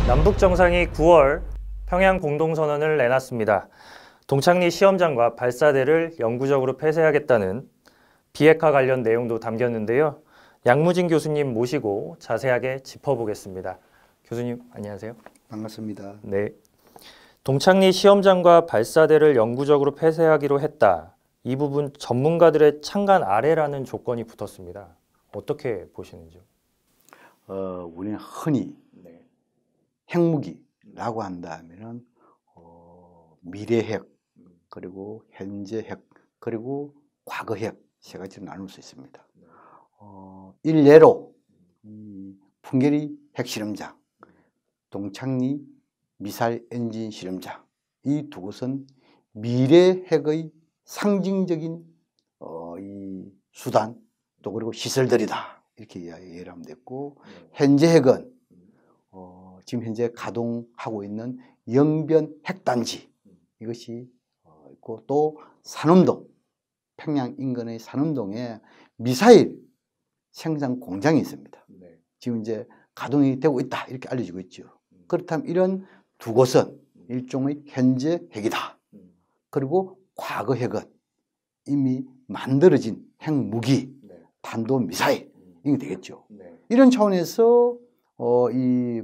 남북 정상이 9월 평양 공동선언을 내놨습니다. 동창리 시험장과 발사대를 영구적으로 폐쇄하겠다는 비핵화 관련 내용도 담겼는데요. 양무진 교수님 모시고 자세하게 짚어보겠습니다. 교수님 안녕하세요. 반갑습니다. 네. 동창리 시험장과 발사대를 영구적으로 폐쇄하기로 했다. 이 부분 전문가들의 창간 아래라는 조건이 붙었습니다. 어떻게 보시는지요? 우리는 흔히 핵무기라고 한다면은 미래핵, 그리고 현재핵, 그리고 과거핵 세 가지로 나눌 수 있습니다. 일례로 풍계리 핵실험장, 동창리 미사일 엔진 실험장, 이 두 곳은 미래핵의 상징적인 이 수단 또 그리고 시설들이다 이렇게 이해를 하면 됐고, 현재 핵은 지금 현재 가동하고 있는 영변 핵단지 이것이 있고, 또 산음동, 평양 인근의 산음동에 미사일 생산 공장이 있습니다. 지금 이제 가동이 되고 있다 이렇게 알려지고 있죠. 그렇다면 이런 두 곳은 일종의 현재 핵이다. 그리고 과거 핵은 이미 만들어진 핵무기, 탄도미사일 이게 되겠죠. 이런 차원에서 이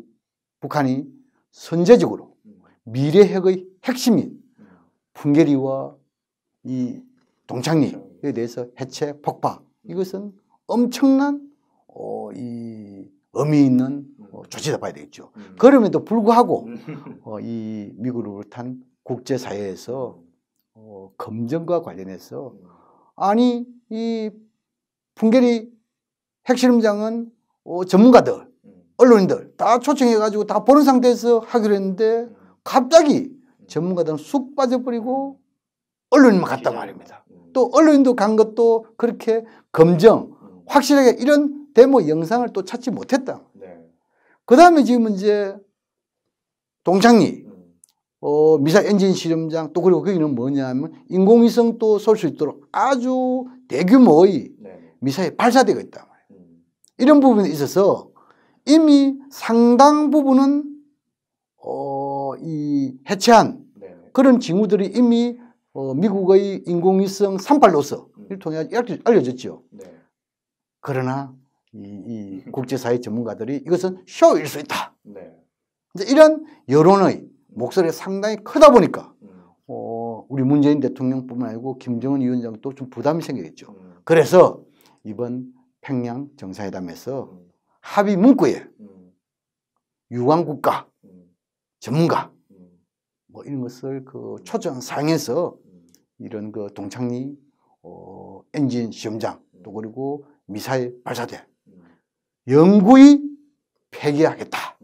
북한이 선제적으로 미래핵의 핵심인 풍계리와 이 동창리에 대해서 해체 폭파, 이것은 엄청난 이 의미 있는 조치다 봐야 되겠죠. 그럼에도 불구하고 이 미국을 비롯한 국제사회에서 검증과 관련해서 아니 이 풍계리 핵실험장은 전문가들, 언론인들 다 초청해가지고 다 보는 상태에서 하기로 했는데 갑자기 전문가들은 쑥 빠져버리고 언론인만 갔단 말입니다. 또 언론인도 간 것도 그렇게 검증, 확실하게 이런 데모 영상을 또 찾지 못했다. 그 다음에 지금 이제 동창리 미사일 엔진 실험장, 또 그리고 거기는 뭐냐면 인공위성 또 쏠 수 있도록 아주 대규모의 미사일 발사대가 있단 말이에요. 이런 부분에 있어서 이미 상당 부분은 이 해체한 그런 징후들이 이미 미국의 인공위성 38로서를 통해 알려졌죠. 그러나 이 국제사회 전문가들이 이것은 쇼일 수 있다. 이제 이런 여론의 목소리가 상당히 크다 보니까 우리 문재인 대통령뿐만 아니고 김정은 위원장도 좀 부담이 생기겠죠. 그래서 이번 평양 정상회담에서 합의 문구에 유관국가 전문가 뭐 이런 것을 그 초청 사항에서 이런 그 동창리 엔진 시험장 또 그리고 미사일 발사대 영구히 폐기하겠다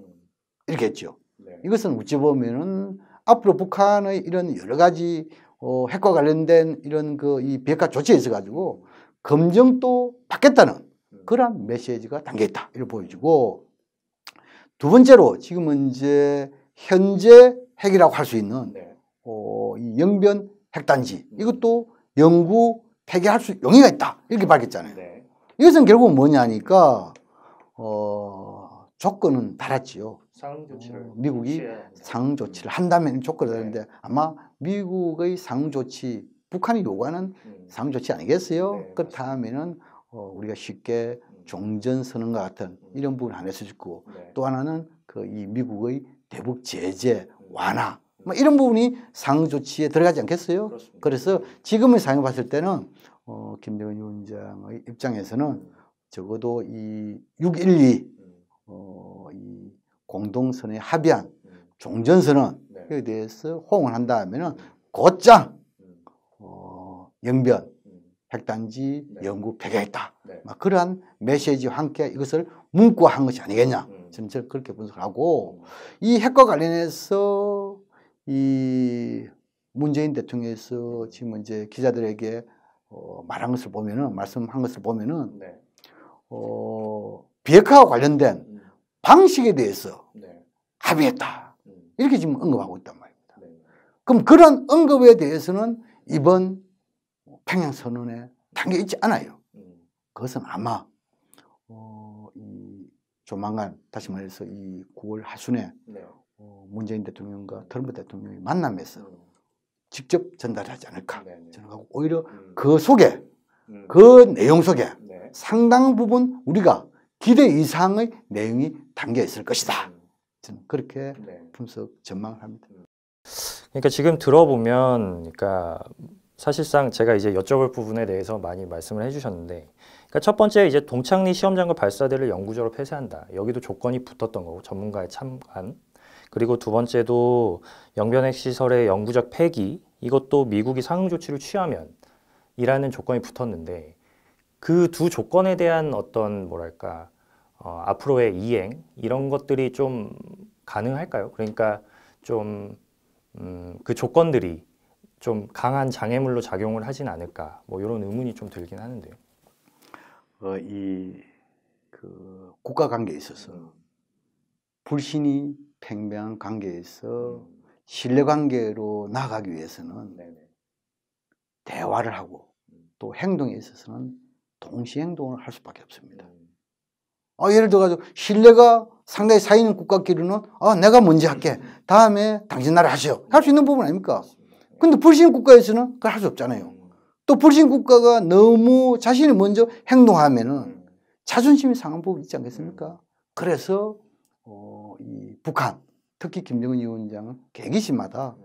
이렇게 했죠. 이것은 어찌 보면은 앞으로 북한의 이런 여러 가지 핵과 관련된 이런 그 이 비핵화 조치에 있어 가지고 검증도 받겠다는 그런 메시지가 담겨 있다 이렇게 보여지고, 두 번째로 지금은 이제 현재 핵이라고 할 수 있는 이 영변 핵단지 이것도 영구 폐기할 수 용의가 있다 이렇게 밝혔잖아요. 이것은 결국 뭐냐니까 조건은 달았지요. 미국이 상응 조치를 한다면 조건을 달았는데 아마 미국의 상응 조치, 북한이 요구하는 상응 조치 아니겠어요? 그렇다면은 우리가 쉽게 종전선언과 같은 이런 부분 안 했을 수 있고, 또 하나는 그 이 미국의 대북 제재 완화 뭐 이런 부분이 상응 조치에 들어가지 않겠어요? 그래서 지금의 상황을 봤을 때는 김정은 위원장의 입장에서는 적어도 이 6.12 이 공동선언에 합의한 종전선언에 대해서 호응을 한다 하면은 곧장 영변 핵단지 영구 폐기했다. 그러한 메시지와 함께 이것을 문구화한 것이 아니겠냐. 저는 그렇게 분석하고, 이 핵과 관련해서 이 문재인 대통령께서 지금 이제 기자들에게 말한 것을 보면은, 말씀한 것을 보면은 비핵화와 관련된 방식에 대해서 합의했다 이렇게 지금 언급하고 있단 말입니다. 그럼 그런 언급에 대해서는 이번 평양선언에 담겨 있지 않아요. 그것은 아마 이 조만간 다시 말해서 이 9월 하순에 네. 문재인 대통령과 트럼프 대통령이 만남에서 직접 전달하지 않을까 생각하고 오히려 그 속에 그 내용 속에 상당 부분 우리가 기대 이상의 내용이 담겨 있을 것이다. 저는 그렇게 분석 전망을 합니다. 그러니까 지금 들어보면, 그러니까 사실상 제가 이제 여쭤볼 부분에 대해서 많이 말씀을 해주셨는데, 그러니까 첫 번째 이제 동창리 시험장과 발사대를 영구적으로 폐쇄한다. 여기도 조건이 붙었던 거고 전문가의 참관. 그리고 두 번째도 영변핵 시설의 영구적 폐기. 이것도 미국이 상응 조치를 취하면 이라는 조건이 붙었는데 그 두 조건에 대한 어떤 뭐랄까 앞으로의 이행 이런 것들이 좀 가능할까요? 그러니까 좀 그 조건들이 좀 강한 장애물로 작용을 하진 않을까 뭐 이런 의문이 좀 들긴 하는데요. 그 국가 관계에 있어서 불신이 팽배한 관계에서 신뢰 관계로 나아가기 위해서는 대화를 하고 또 행동에 있어서는 동시 행동을 할 수밖에 없습니다. 예를 들어가지고 신뢰가 상당히 쌓이는 국가끼리는 내가 먼저 할게. 다음에 당신 나라 하시오. 할 수 있는 부분 아닙니까? 근데 불신 국가에서는 그걸 할 수 없잖아요. 또 불신 국가가 너무 자신이 먼저 행동하면은 자존심이 상한 부분이 있지 않겠습니까? 그래서 이 북한, 특히 김정은 위원장은 계기시마다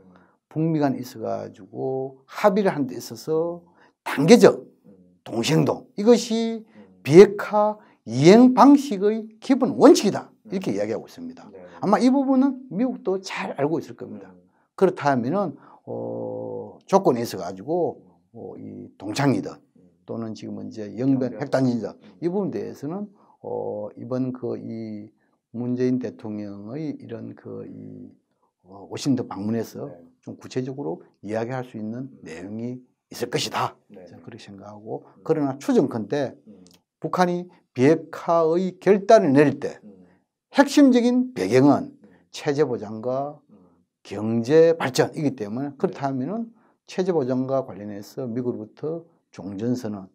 북미 간에 있어가지고 합의를 한 데 있어서 단계적 동시행동 이것이 비핵화 이행 방식의 기본 원칙이다 이렇게 이야기하고 있습니다. 아마 이 부분은 미국도 잘 알고 있을 겁니다. 그렇다면은 조건에 있어가지고 이 동창이든 또는 지금 이제 영변 핵단지든 이 부분에 대해서는 이번 이 문재인 대통령의 이런 이 워싱턴 방문에서 좀 구체적으로 이야기할 수 있는 내용이 있을 것이다. 저는 그렇게 생각하고 그러나 추정컨대 북한이 비핵화의 결단을 내릴 때 핵심적인 배경은 체제 보장과 경제 발전이기 때문에 그렇다면은 체제 보장과 관련해서 미국으로부터 종전선언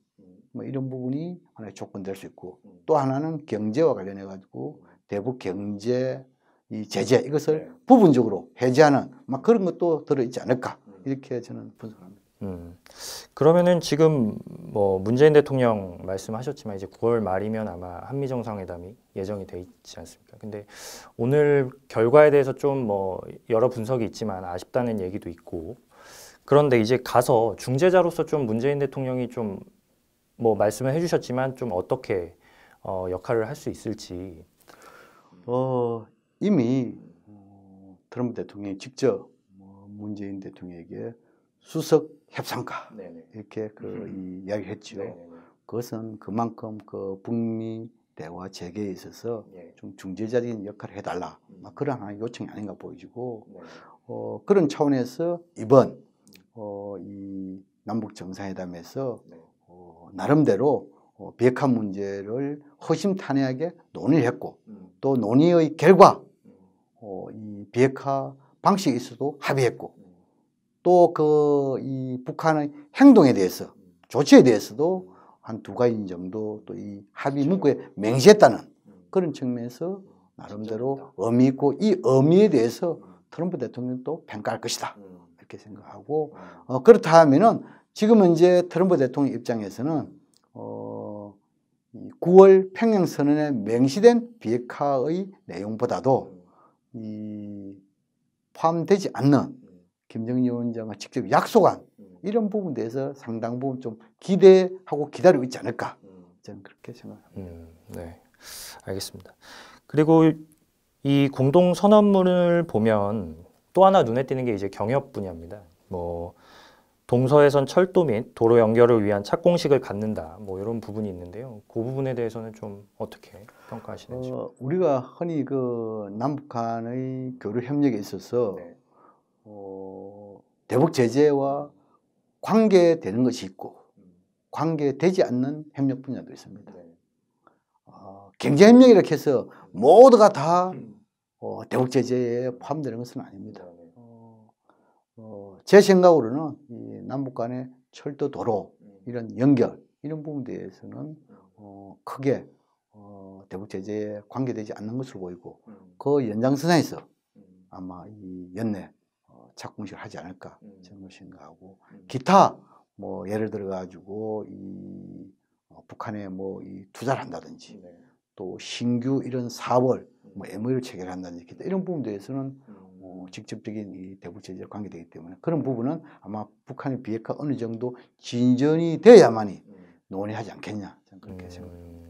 뭐 이런 부분이 하나의 조건 될 수 있고 또 하나는 경제와 관련해 가지고 대북 경제 이 제재 이것을 부분적으로 해제하는 막 그런 것도 들어있지 않을까 이렇게 저는 분석합니다. 그러면은 지금 뭐 문재인 대통령 말씀하셨지만 이제 9월 말이면 아마 한미 정상회담이 예정이 돼 있지 않습니까? 근데 오늘 결과에 대해서 좀 뭐 여러 분석이 있지만 아쉽다는 얘기도 있고 그런데 이제 가서 중재자로서 좀 문재인 대통령이 좀 뭐 말씀을 해주셨지만 좀 어떻게 역할을 할 수 있을지. 이미 트럼프 대통령이 직접 문재인 대통령에게 수석 협상가 이렇게 이야기했죠. 그것은 그만큼 북미 대화 재개에 있어서 좀 중재자적인 역할을 해달라 그런 하나의 요청이 아닌가 보여지고 그런 차원에서 이번 이 남북 정상회담에서 나름대로 비핵화 문제를 허심탄회하게 논의를 했고 또 논의의 결과 이 비핵화 방식에 있어도 합의했고 또 이 북한의 행동에 대해서 조치에 대해서도 한 2가지 정도 또 이 합의 문구에 명시했다는 그런 측면에서 나름대로 의미 있고 이 의미에 대해서 트럼프 대통령도 평가할 것이다 이렇게 생각하고 그렇다 하면은 지금은 이제 트럼프 대통령 입장에서는 9월 평양선언에 명시된 비핵화의 내용보다도 포함되지 않는 김정은 위원장과 직접 약속한 이런 부분에 대해서 상당 부분 좀 기대하고 기다리고 있지 않을까 저는 그렇게 생각합니다. 네, 알겠습니다. 그리고 이 공동 선언문을 보면 또 하나 눈에 띄는 게 이제 경협 분야입니다. 뭐 동서해선 철도 및 도로 연결을 위한 착공식을 갖는다. 뭐 이런 부분이 있는데요. 그 부분에 대해서는 좀 어떻게 평가하시는지. 우리가 흔히 남북한의 교류 협력에 있어서 대북 제재와 관계되는 것이 있고 관계되지 않는 협력 분야도 있습니다. 경제 협력 이렇게 해서 모두가 다 대북 제재에 포함되는 것은 아닙니다. 제 생각으로는 이 남북 간의 철도 도로 이런 연결 이런 부분에 대해서는 크게 대북 제재에 관계되지 않는 것으로 보이고 그 연장선상에서 아마 이 연내 착공식을 하지 않을까 저는 생각하고 기타 뭐 예를 들어 가지고 이 북한에 뭐 이 투자를 한다든지 또 신규 이런 사업을 뭐 MOU를 체결한다든지 기타 이런 부분에 대해서는 직접적인 이 대북 제재에 관계되기 때문에 그런 부분은 아마 북한의 비핵화 어느 정도 진전이 되어야만이 논의하지 않겠냐 저는 그렇게 생각합니다.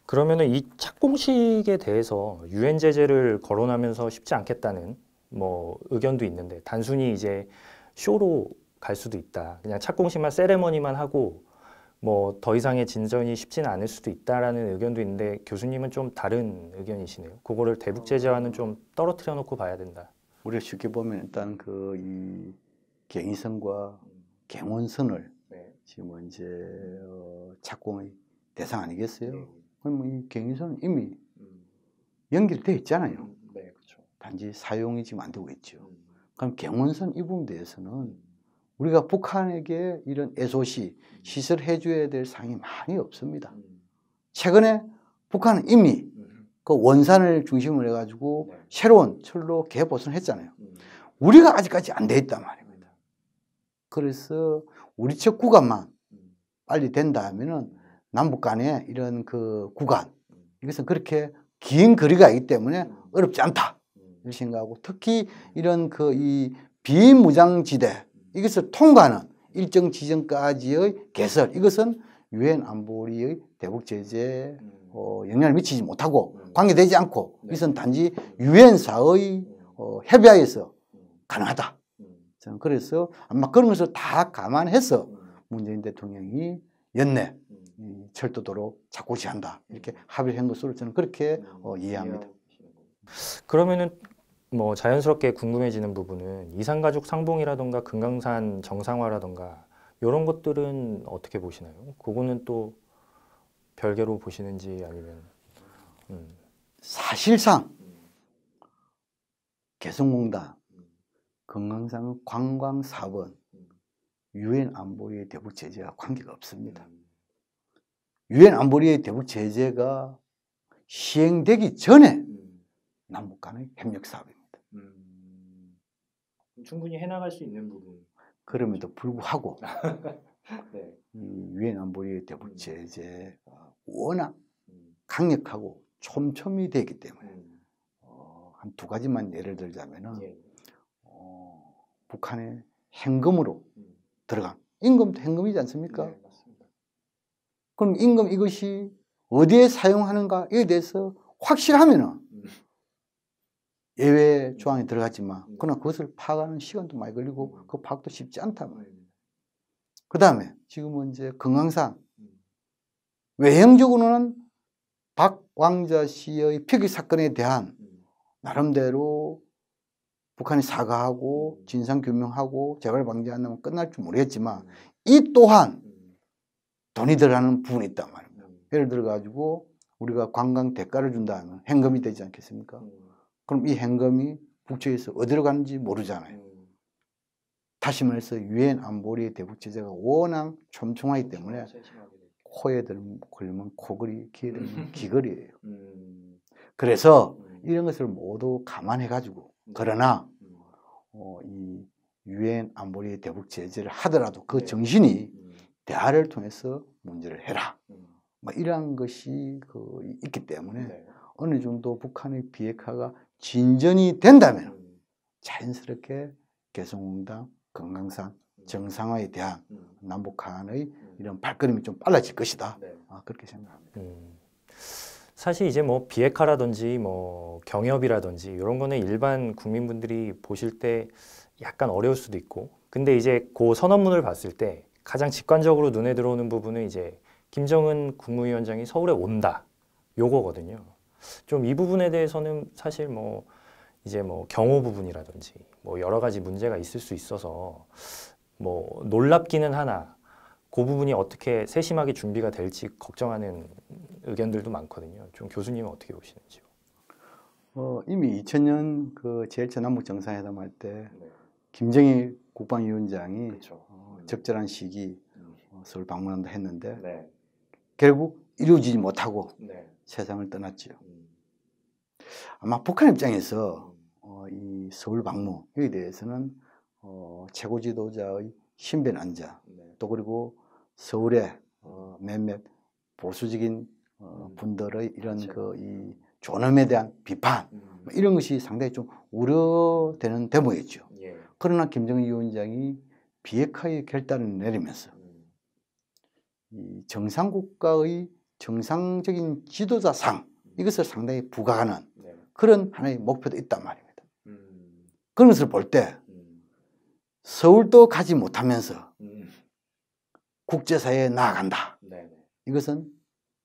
그러면은 이 착공식에 대해서 유엔 제재를 거론하면서 쉽지 않겠다는 뭐 의견도 있는데 단순히 이제 쇼로 갈 수도 있다. 그냥 착공식만 세레머니만 하고 뭐 더 이상의 진전이 쉽지는 않을 수도 있다라는 의견도 있는데 교수님은 좀 다른 의견이시네요. 그거를 대북 제재와는 좀 떨어뜨려 놓고 봐야 된다. 우리가 쉽게 보면 일단 그 이 경의선과 경원선을 지금 이제 착공의 대상 아니겠어요? 그럼 이 경의선은 이미 연결되어 있잖아요. 네, 그렇죠. 단지 사용이 지금 안 되고 있죠. 그럼 경원선 이 부분에 대해서는 우리가 북한에게 이런 SOC 시설해 줘야 될 사항이 많이 없습니다. 최근에 북한은 이미 그 원산을 중심으로 해가지고 새로운 철로 개보선을 했잖아요. 우리가 아직까지 안 돼 있단 말입니다. 그래서 우리 측 구간만 빨리 된다 하면은 남북 간에 이런 그 구간 이것은 그렇게 긴 거리가 있기 때문에 어렵지 않다 이렇게 생각하고 특히 이런 그 이 비무장지대 이것을 통과하는 일정 지점까지의 개설 이것은 유엔 안보리의 대북 제재에 영향을 미치지 못하고 관계되지 않고 이것은 단지 유엔사의 협의하에서 가능하다. 저는 그래서 아마 그런 것을 다 감안해서 문재인 대통령이 연내 철도도로 착고 시한다 이렇게 합의를 한 것으로 저는 그렇게 이해합니다. 그러면은 뭐 자연스럽게 궁금해지는 부분은 이산가족 상봉이라던가 금강산 정상화라던가 이런 것들은 어떻게 보시나요? 그거는 또 별개로 보시는지 아니면 사실상 개성공단 금강산 관광사업은 유엔 안보리의 대북 제재와 관계가 없습니다. 유엔 안보리의 대북 제재가 시행되기 전에 남북 간의 협력 사업입니다. 충분히 해나갈 수 있는 부분. 그럼에도 불구하고 네. 이 유엔 안보리의 대북 제재가 워낙 강력하고 촘촘히 되기 때문에 한 두 가지만 예를 들자면은 북한의 현금으로 들어간 임금도 현금이지 않습니까? 네, 맞습니다. 그럼 임금 이것이 어디에 사용하는가에 대해서 확실하면은 예외 조항이 들어갔지만 그러나 그것을 파악하는 시간도 많이 걸리고 그 파악도 쉽지 않단 말입니다. 그 다음에 지금은 이제 금강산 외형적으로는 박왕자 씨의 표기 사건에 대한 나름대로 북한이 사과하고 진상규명하고 재발 방지하면 끝날 줄 모르겠지만 이 또한 돈이 들어가는 부분이 있단 말입니다. 예를 들어 가지고 우리가 관광 대가를 준다 하면 현금이 되지 않겠습니까? 그럼 이 현금이 북측에서 어디로 가는지 모르잖아요. 다시 말해서 유엔 안보리의 대북 제재가 워낙 촘촘하기 때문에 코에 걸리면 코걸이, 귀에 들면 귀걸이에요. 그래서 이런 것을 모두 감안해 가지고 그러나 이 유엔 안보리의 대북 제재를 하더라도 그 정신이 대화를 통해서 문제를 해라. 뭐 이러한 것이 있기 때문에 어느 정도 북한의 비핵화가 진전이 된다면 자연스럽게 개성공단, 금강산 정상화에 대한 남북 간의 이런 발걸음이 좀 빨라질 것이다. 그렇게 생각합니다. 사실 이제 뭐 비핵화라든지 뭐 경협이라든지 이런 거는 일반 국민분들이 보실 때 약간 어려울 수도 있고 근데 이제 그 선언문을 봤을 때 가장 직관적으로 눈에 들어오는 부분은 이제 김정은 국무위원장이 서울에 온다 요거거든요. 좀 이 부분에 대해서는 사실 뭐 이제 뭐 경호 부분이라든지 뭐 여러 가지 문제가 있을 수 있어서 뭐 놀랍기는 하나 그 부분이 어떻게 세심하게 준비가 될지 걱정하는 의견들도 많거든요. 좀 교수님은 어떻게 보시는지요? 이미 2000년 그 제1차 남북 정상회담 할 때 김정일 국방위원장이 적절한 시기 서울 방문한다 했는데 결국 이루어지지 못하고 네. 세상을 떠났죠. 아마 북한 입장에서 이 서울 방문에 대해서는 최고 지도자의 신변 안자 또 그리고 서울의 몇몇 보수적인 분들의 이런 그 이 존엄에 대한 비판 이런 것이 상당히 좀 우려되는 대목이었죠. 예. 그러나 김정은 위원장이 비핵화의 결단을 내리면서 이 정상국가의 정상적인 지도자상 이것을 상당히 부각하는 네. 그런 하나의 목표도 있단 말입니다. 그런 것을 볼 때 서울도 가지 못하면서 국제사회에 나아간다. 네. 이것은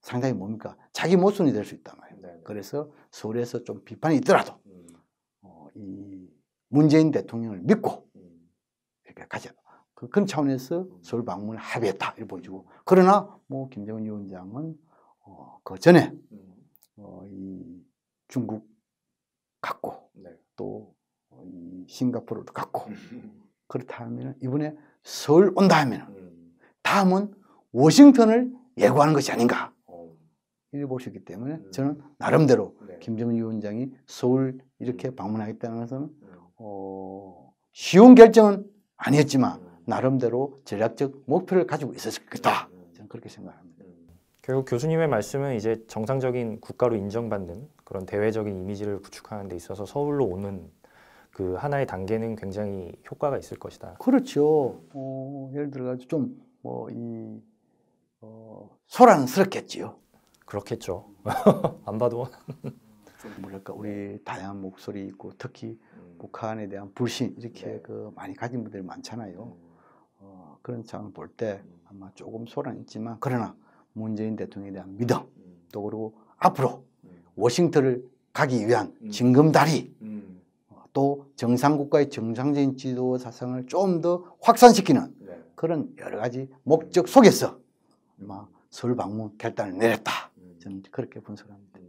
상당히 뭡니까? 자기 모순이 될 수 있단 말입니다. 네. 그래서 서울에서 좀 비판이 있더라도 이 문재인 대통령을 믿고 이렇게 가자. 그런 차원에서 서울 방문을 합의했다 이렇게 보여지고 그러나 뭐 김정은 위원장은 그 전에 이 중국 갔고 네. 또 이 싱가포르도 갔고 그렇다면 이번에 서울 온다 하면 다음은 워싱턴을 예고하는 것이 아닌가 이렇게 볼 수 있기 때문에 저는 나름대로 네. 김정은 위원장이 서울 이렇게 방문하겠다는 것은 쉬운 결정은 아니었지만 나름대로 전략적 목표를 가지고 있었을 거다. 저는 그렇게 생각합니다. 결국 교수님의 말씀은 이제 정상적인 국가로 인정받는 그런 대외적인 이미지를 구축하는 데 있어서 서울로 오는 그 하나의 단계는 굉장히 효과가 있을 것이다. 그렇죠. 예를 들어가지고 좀 소란스럽겠지요. 그렇겠죠. 안 봐도. 좀 뭐랄까 우리 다양한 목소리 있고 특히 북한에 대한 불신 이렇게 네. 그 많이 가진 분들이 많잖아요. 그런 상황을 볼 때 아마 조금 소란이 있지만 그러나 문재인 대통령에 대한 믿음 또 그리고 앞으로 워싱턴을 가기 위한 징검다리 또 정상국가의 정상적인 지도 사상을 좀 더 확산시키는 네. 그런 여러 가지 목적 속에서 아마 서울 방문 결단을 내렸다. 저는 그렇게 분석합니다.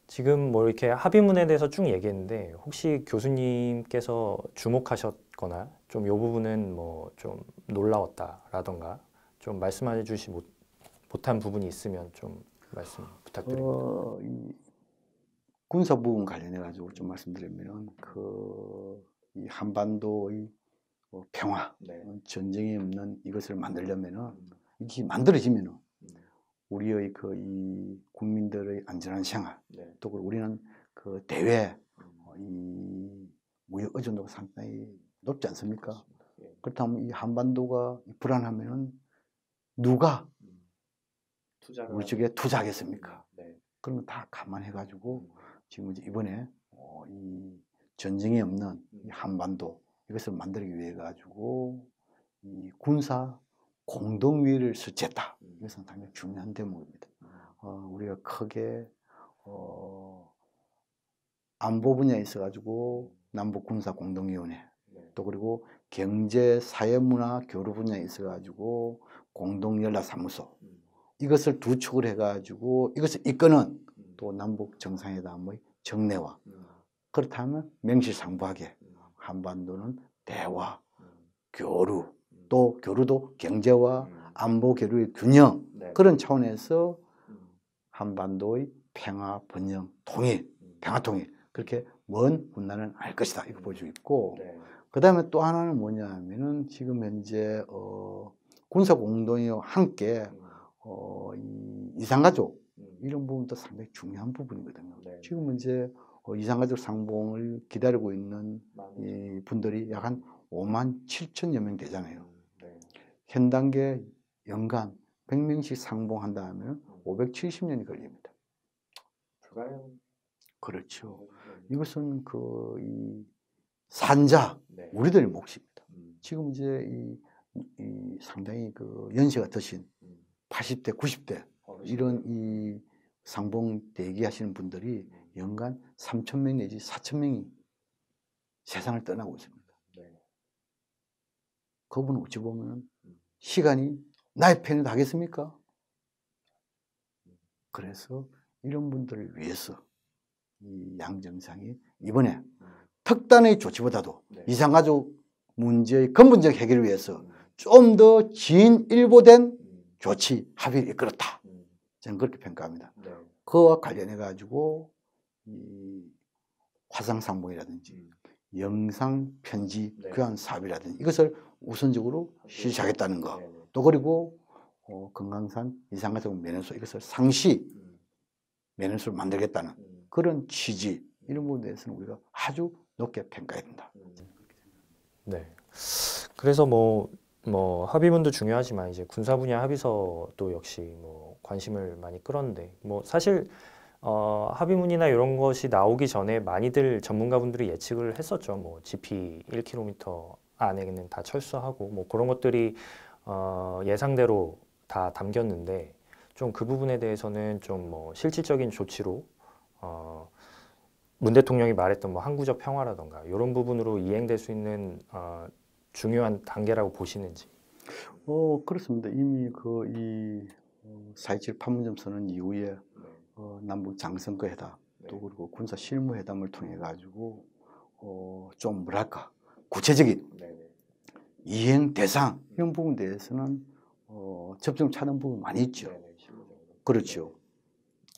지금 뭐 이렇게 합의문에 대해서 쭉 얘기했는데 혹시 교수님께서 주목하셨거나 좀 이 부분은 뭐 좀 놀라웠다라던가 좀 말씀해 주시 못한 부분이 있으면 좀 말씀 부탁드립니다. 이 군사 부분 관련해 가지고 좀 말씀드리면 이 한반도의 평화, 네. 전쟁이 없는 이것을 만들려면은 이게 만들어지면은 우리의 이 국민들의 안전한 생활, 네. 또 우리는 그 대외 이 무역 의존도가 상당히 높지 않습니까? 예. 그렇다면 이 한반도가 불안하면은 누가 우리 쪽에 투자하겠습니까? 네. 그런 거 다 감안해 가지고 지금 이제 이번에 이 전쟁이 없는 이 한반도 이것을 만들기 위해 가지고 이 군사 공동위를 설치했다. 이것은 상당히 중요한 대목입니다. 우리가 크게 안보 분야에 있어 가지고 남북 군사 공동위원회 또 그리고 경제 사회 문화 교류 분야에 있어 가지고 공동 연락 사무소 이것을 두 축을 해 가지고 이것을 이끄는 또 남북 정상회담의 정례와 그렇다면 명실상부하게 한반도는 대화, 교류, 또 교류도 경제와 안보 교류의 균형 그런 차원에서 한반도의 평화, 번영, 통일, 평화 통일 그렇게 먼 훗날은 알 것이다 이거 보여주고 있고 그 다음에 또 하나는 뭐냐 하면은 지금 현재 군사 공동위와 함께 이 이산가족 이런 부분도 상당히 중요한 부분이거든요. 지금 이제 이산가족 상봉을 기다리고 있는 이 분들이 약 한 5만 7천여 명 되잖아요. 현 단계 연간 100명씩 상봉한다 하면 570년이 걸립니다. 그렇죠. 이것은 이 산자 우리들의 몫입니다. 지금 이제 이 상당히 그 연세가 드신 80대, 90대 이런 이 상봉 대기하시는 분들이 연간 3,000명 내지 4,000명이 세상을 떠나고 있습니다. 그분은 어찌 보면 시간이 나의 편에도 하겠습니까? 그래서 이런 분들을 위해서 이 양정상이 이번에 특단의 조치보다도 이산가족 문제의 근본적 해결을 위해서 좀 더 진일보된 조치 합의를 이끌었다. 저는 그렇게 평가합니다. 네. 그와 관련해 가지고 이 화상상봉이라든지 영상 편지 네. 교환 사업이라든지 이것을 우선적으로 실시하겠다는 거. 네. 또 그리고 금강산 이산가족 면허소 이것을 상시 면허소를 만들겠다는 그런 취지 이런 부분에 대해서는 우리가 아주 높게 평가해야 된다. 네. 그래서 뭐 합의문도 중요하지만 이제 군사 분야 합의서도 역시 뭐 관심을 많이 끌었는데 뭐 사실 합의문이나 이런 것이 나오기 전에 많이들 전문가분들이 예측을 했었죠. 뭐 GP 1km 안에는 다 철수하고 뭐 그런 것들이 예상대로 다 담겼는데 좀 그 부분에 대해서는 좀 뭐 실질적인 조치로 문 대통령이 말했던 뭐 항구적 평화라던가 이런 부분으로 이행될 수 있는 중요한 단계라고 보시는지. 그렇습니다. 이미 이 4.27 판문점 선언 이후에 남북 장성거 회담 또 그리고 군사 실무 회담을 통해 가지고 좀 뭐랄까 구체적인 이행 대상 이런 부분에 대해서는 접점 찾는 부분 많이 있죠. 그렇죠.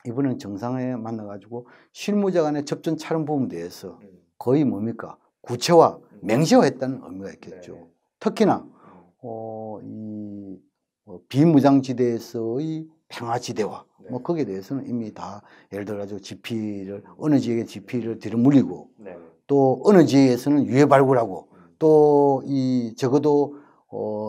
이번엔 정상회에 만나가지고 실무자 간의 접점 찾는 부분에 대해서 거의 뭡니까 구체화, 맹시화했다는 의미가 있겠죠. 특히나 비무장지대에서의 평화지대화 뭐 거기에 대해서는 이미 다 예를 들어가지고 GP를 어느 지역에 GP를 들이물리고 또 어느 지역에서는 유해 발굴하고 또 적어도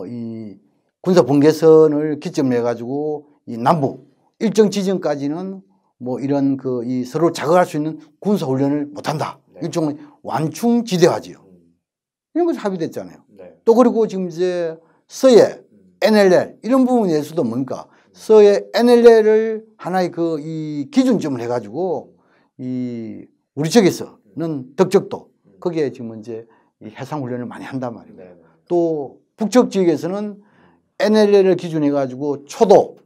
이 군사 분계선을 기점으로 해가지고 이 남북 일정 지점까지는 뭐 이런 이 서로 자극할 수 있는 군사 훈련을 못한다. 일종의 완충지대화지요. 이런 것이 합의됐잖아요. 또 그리고 지금 이제 서해, NLL 이런 부분에서도 뭡니까 서해 NLL을 하나의 이 기준점을 해가지고 우리 쪽에서는 덕적도 거기에 지금 이제 이 해상 훈련을 많이 한단 말이에요. 또 북쪽 지역에서는 NLL을 기준해 가지고 초도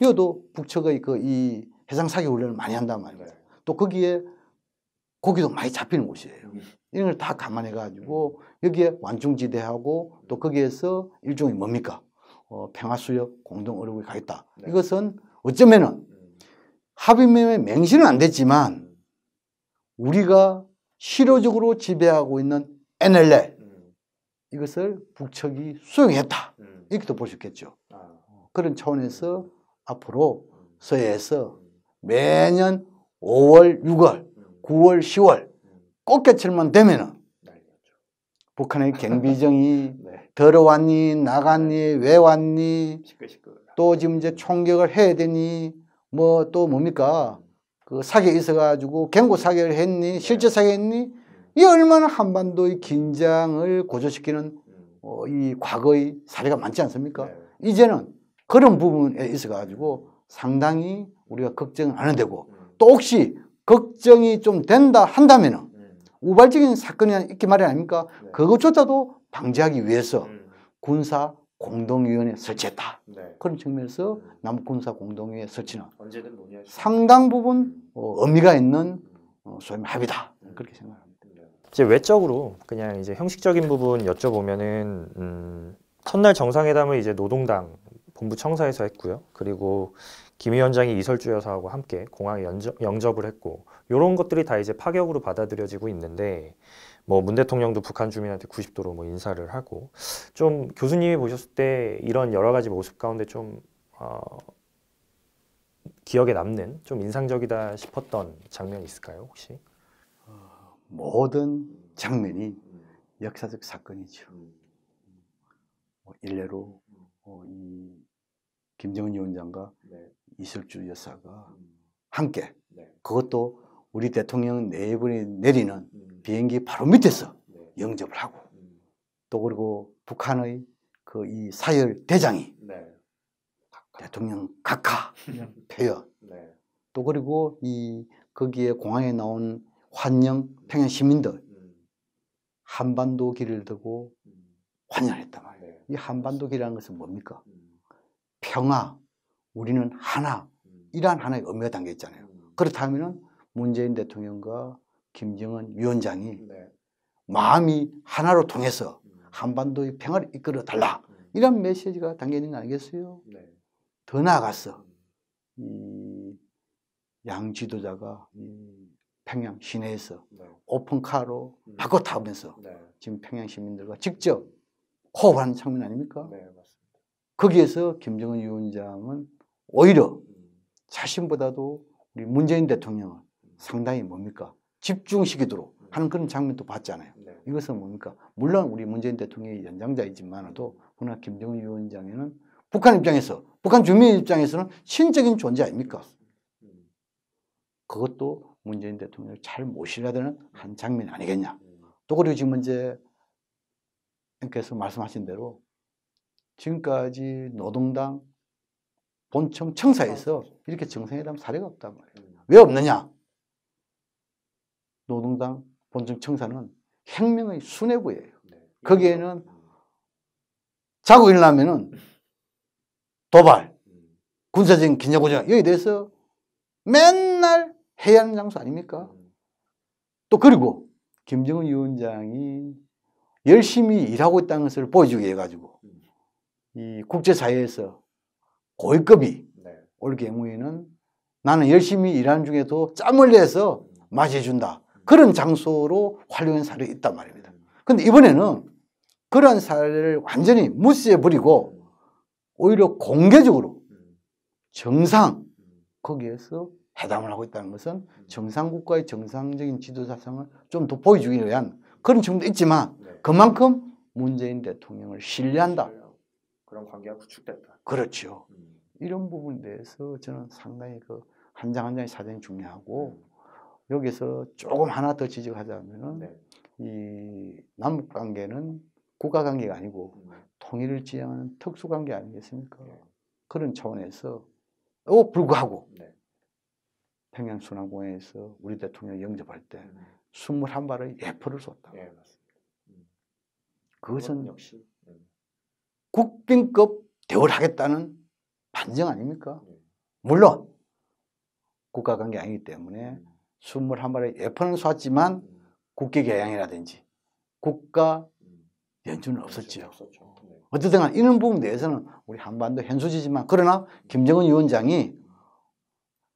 이것도 북측의 이 해상 사격 훈련을 많이 한단 말이에요. 또 거기에 고기도 많이 잡히는 곳이에요. 이런 걸 다 감안해 가지고 여기에 완충지대하고 또 거기에서 일종의 뭡니까 평화수역 공동 의료국에 가겠다. 이것은 어쩌면은 합의문에 맹시는 안 됐지만 우리가 실효적으로 지배하고 있는 NLL 이것을 북측이 수용했다. 이렇게도 볼 수 있겠죠. 그런 차원에서 앞으로 서해에서 매년 5월, 6월, 9월, 10월 꽃게철만 되면은 북한의 경비정이 들어왔니, 나갔니, 왜 왔니, 또 지금 이제 총격을 해야 되니, 뭐 또 뭡니까 사격이 있어가지고 경고 사격을 했니, 실제 사격했니, 이 얼마나 한반도의 긴장을 고조시키는 이 과거의 사례가 많지 않습니까? 이제는 그런 부분에 있어가지고 상당히 우리가 걱정을 안 해도 되고 또 혹시 걱정이 좀 된다 한다면은 우발적인 사건이 있기 마련 아닙니까? 그것조차도 방지하기 위해서 군사 공동위원회 설치했다. 그런 측면에서 남군사공동위원회 설치는 상당 부분 의미가 있는 소위 합의다. 그렇게 생각합니다. 이제 외적으로 그냥 이제 형식적인 부분 여쭤보면은 첫날 정상회담을 이제 노동당 본부청사에서 했고요. 그리고 김 위원장이 이설주 여사하고 함께 공항에 영접을 했고 이런 것들이 다 이제 파격으로 받아들여지고 있는데 뭐 문 대통령도 북한 주민한테 90도로 뭐 인사를 하고 좀 교수님이 보셨을 때 이런 여러 가지 모습 가운데 좀 기억에 남는 좀 인상적이다 싶었던 장면이 있을까요 혹시? 모든 장면이 역사적 사건이죠. 일례로 이 김정은 위원장과 이설주 여사가 함께 그것도 우리 대통령 네 분이 내리는 비행기 바로 밑에서 영접을 하고 또 그리고 북한의 이 사열 대장이 대통령 각하 표현 또 그리고 거기에 공항에 나온 환영 평양 시민들 한반도 길을 들고 환영했단 말이에요. 이 한반도 길이라는 것은 뭡니까? 평화, 우리는 하나 이러한 하나의 의미가 담겨 있잖아요. 그렇다면 문재인 대통령과 김정은 위원장이 마음이 하나로 통해서 한반도의 평화를 이끌어 달라 이런 메시지가 담겨 있는 거 아니겠어요? 더 나아가서 이 양 지도자가 이 평양 시내에서 네. 오픈카로 바꿔 타면서 네. 지금 평양 시민들과 직접 호흡하는 장면 아닙니까? 네, 맞습니다. 거기에서 김정은 위원장은 오히려 자신보다도 우리 문재인 대통령을 상당히 뭡니까? 집중시키도록 하는 그런 장면도 봤잖아요. 네. 이것은 뭡니까? 물론 우리 문재인 대통령이 연장자이지만도 그러나 김정은 위원장에는 북한 입장에서, 북한 주민 입장에서는 신적인 존재 아닙니까? 그것도 문재인 대통령을 잘 모시려야 되는 한 장면이 아니겠냐. 또 그리고 지금 이제 께서 말씀하신 대로 지금까지 노동당 본청 청사에서 이렇게 정상회담 사례가 없단 말이에요. 왜 없느냐? 노동당 본청 청사는 혁명의 수뇌부예요. 거기에는 자고 일어나면은 도발, 군사적인 긴장구조 여기에 대해서 맨날 해야 하는 장소 아닙니까? 또 그리고 김정은 위원장이 열심히 일하고 있다는 것을 보여주기 위해 가지고 이 국제사회에서 고위급이 올 경우에는 나는 열심히 일하는 중에도 짬을 내서 맞이해준다. 그런 장소로 활용한 사례가 있단 말입니다. 그런데 이번에는 그런 사례를 완전히 무시해버리고 오히려 공개적으로 정상 거기에서 회담을 하고 있다는 것은 정상국가의 정상적인 지도자상을 좀 더 보여주기 위한 그런 측면도 있지만 그만큼 문재인 대통령을 신뢰한다. 그런 관계가 구축됐다. 그렇죠. 이런 부분에 대해서 저는 상당히 그 한 장 한 장의 사정이 중요하고 여기서 조금 하나 더 지적하자면은 이 남북 관계는 국가 관계가 아니고 통일을 지향하는 특수 관계 아니겠습니까? 그런 차원에서 불구하고 평양 순환공항에서 우리 대통령 영접할 때 21발의 예포를 쏟다. 그것은 역시 국빈급 대우를 하겠다는 반증 아닙니까? 물론 국가관계 아니기 때문에 21발의 예포는 쐈지만 국기개양이라든지 국가 연주는 없었죠. 어쨌든 간에 이런 부분에 대해서는 우리 한반도 현수지지만 그러나 김정은 위원장이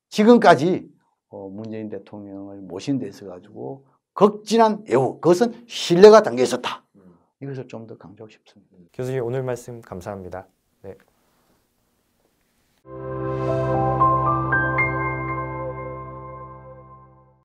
지금까지 문재인 대통령을 모신 데 있어 가지고 극진한 예우, 그것은 신뢰가 담겨 있었다. 이것을 좀 더 강조하고 싶습니다. 교수님 오늘 말씀 감사합니다. 네.